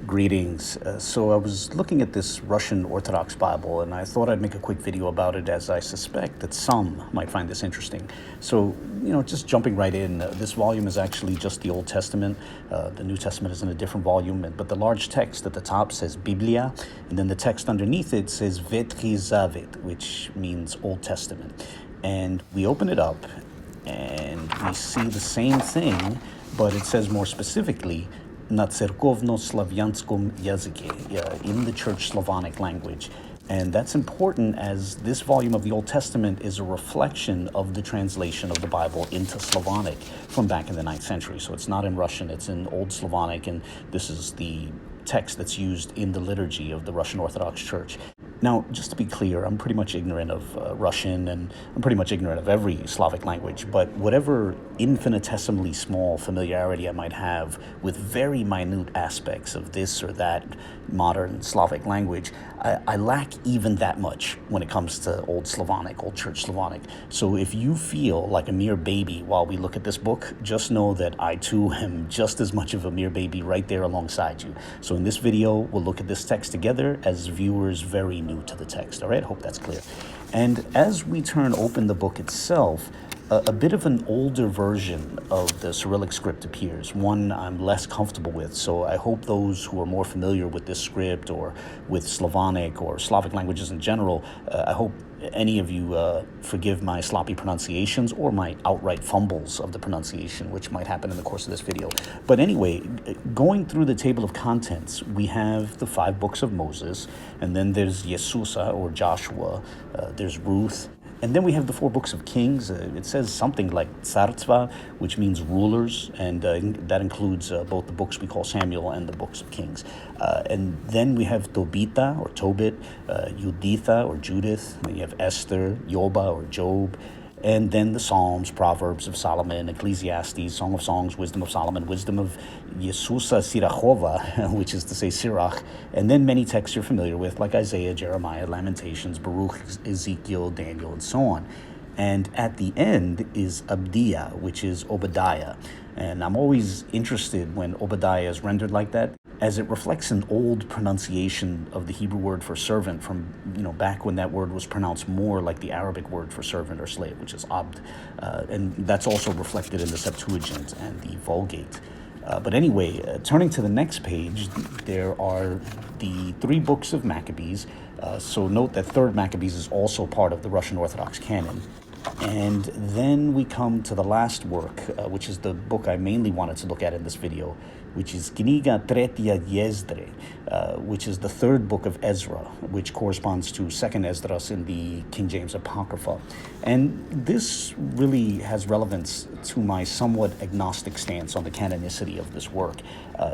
Greetings. So I was looking at this Russian Orthodox Bible, and I thought I'd make a quick video about it, as I suspect that some might find this interesting. So, just jumping right in, this volume is actually just the Old Testament. The New Testament is in a different volume, but the large text at the top says Biblia, and then the text underneath it says Vetchi Zavit, which means Old Testament. And we open it up, and we see the same thing, but it says more specifically, na cerkovno-slavianskom jazyke, in the Church Slavonic language. And that's important, as this volume of the Old Testament is a reflection of the translation of the Bible into Slavonic from back in the 9th century. So it's not in Russian, it's in Old Slavonic, and this is the text that's used in the liturgy of the Russian Orthodox Church. Now, just to be clear, I'm pretty much ignorant of Russian, and I'm pretty much ignorant of every Slavic language, but whatever infinitesimally small familiarity I might have with very minute aspects of this or that modern Slavic language, I lack even that much when it comes to Old Slavonic, Old Church Slavonic. So if you feel like a mere baby while we look at this book, just know that I too am just as much of a mere baby right there alongside you. So in this video, we'll look at this text together as viewers very new to the text. All right, hope that's clear. And as we turn open the book itself, a bit of an older version of the Cyrillic script appears, one I'm less comfortable with. So I hope those who are more familiar with this script or with Slavonic or Slavic languages in general, I hope any of you forgive my sloppy pronunciations or my outright fumbles of the pronunciation, which might happen in the course of this video. But anyway, going through the table of contents, we have the 5 books of Moses, and then there's Yesusa or Joshua, there's Ruth, and then we have the 4 books of Kings. It says something like Tsarstva, which means rulers, and that includes both the books we call Samuel and the books of Kings. And then we have Tobita or Tobit, Juditha or Judith. Then you have Esther, Yoba or Job. And then the Psalms, Proverbs of Solomon, Ecclesiastes, Song of Songs, Wisdom of Solomon, Wisdom of Yesusa Sirachova, which is to say Sirach, and then many texts you're familiar with, like Isaiah, Jeremiah, Lamentations, Baruch, Ezekiel, Daniel, and so on. And at the end is Abdiah, which is Obadiah. And I'm always interested when Obadiah is rendered like that, as it reflects an old pronunciation of the Hebrew word for servant from, back when that word was pronounced more like the Arabic word for servant or slave, which is abd. And that's also reflected in the Septuagint and the Vulgate. But anyway, turning to the next page, there are the 3 books of Maccabees. So note that 3rd Maccabees is also part of the Russian Orthodox canon. And then we come to the last work, which is the book I mainly wanted to look at in this video, which is Kniga Tretia Esdre, which is the 3rd book of Ezra, which corresponds to 2nd Esdras in the King James Apocrypha. And this really has relevance to my somewhat agnostic stance on the canonicity of this work.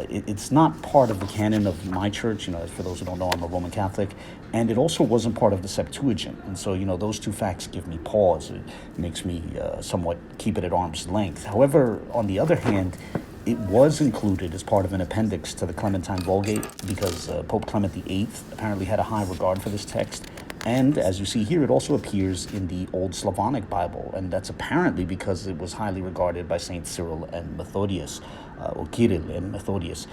It's not part of the canon of my church. For those who don't know, I'm a Roman Catholic, and it also wasn't part of the Septuagint. And so, those 2 facts give me pause. It makes me somewhat keep it at arm's length. However, on the other hand, it was included as part of an appendix to the Clementine Vulgate because Pope Clement VIII apparently had a high regard for this text. And as you see here, it also appears in the Old Slavonic Bible, and that's apparently because it was highly regarded by Saint Cyril and Methodius, or Kirill and Methodius.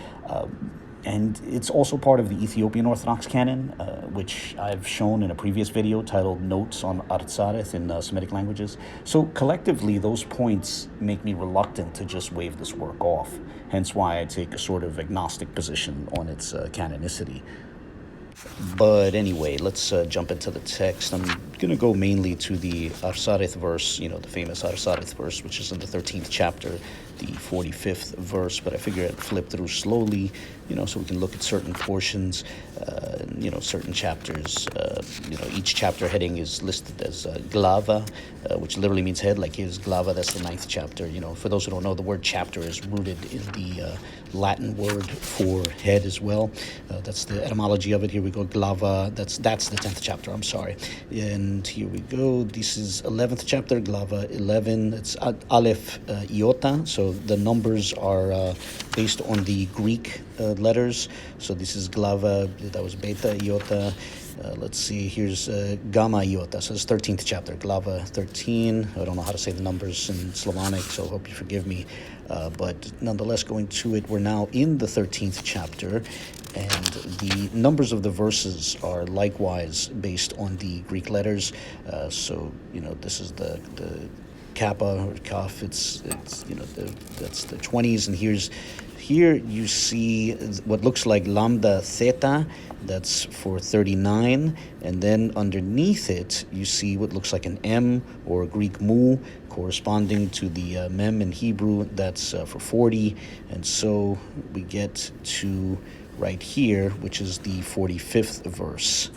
And it's also part of the Ethiopian Orthodox canon, which I've shown in a previous video titled Notes on Arsareth in Semitic Languages. So collectively, those points make me reluctant to just wave this work off, hence why I take a sort of agnostic position on its canonicity. But anyway, let's jump into the text. I'm going to go mainly to the Arsareth verse, the famous Arsareth verse, which is in the 13th chapter, the 45th verse. But I figure I'd flip through slowly, so we can look at certain portions, certain chapters. Each chapter heading is listed as glava, which literally means head, like here's glava, that's the 9th chapter. For those who don't know, the word chapter is rooted in the Latin word for head as well. That's the etymology of it. Here we go, glava, that's the 10th chapter, I'm sorry. And here we go, this is 11th chapter, glava 11, it's Aleph Iota, so So the numbers are based on the Greek letters. So this is glava, that was beta, iota. Let's see, here's gamma, iota. So it's 13th chapter, glava 13. I don't know how to say the numbers in Slavonic, so I hope you forgive me. But nonetheless, going to it, we're now in the 13th chapter, and the numbers of the verses are likewise based on the Greek letters. So, this is the kappa or kaf. It's that's the 20s, and here you see what looks like lambda theta. That's for 39, and then underneath it you see what looks like an M or a Greek mu, corresponding to the mem in Hebrew. That's for 40, and so we get to right here, which is the 45th verse.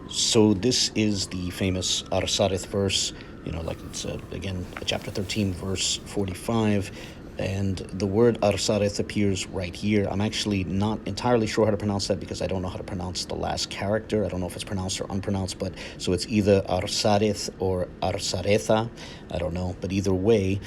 So this is the famous Arsareth verse, like it's, again, chapter 13, verse 45. And the word Arsareth appears right here. I'm actually not entirely sure how to pronounce that because I don't know how to pronounce the last character. I don't know if it's pronounced or unpronounced, but so it's either Arsareth or Arsaretha. I don't know. But either way,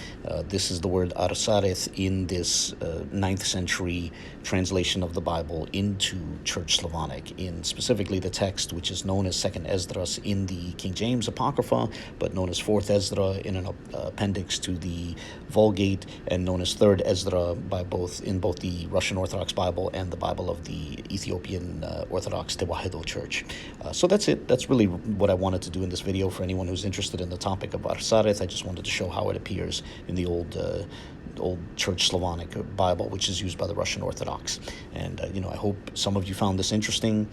this is the word Arsareth in this 9th century translation of the Bible into Church Slavonic, in specifically the text which is known as 2nd Esdras in the King James Apocrypha, but known as 4th Ezra in an appendix to the Vulgate, and known as 3rd Ezra in both the Russian Orthodox Bible and the Bible of the Ethiopian Orthodox Old Church. So that's it. That's really what I wanted to do in this video for anyone who's interested in the topic of Arsareth. I just wanted to show how it appears in the Old Church Slavonic Bible, which is used by the Russian Orthodox. And, I hope some of you found this interesting.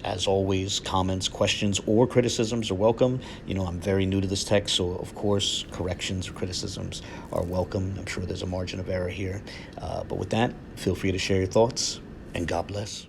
As always, comments, questions, or criticisms are welcome. I'm very new to this text, so of course, corrections or criticisms are welcome. I'm sure there's a margin of error here. But with that, feel free to share your thoughts, and God bless.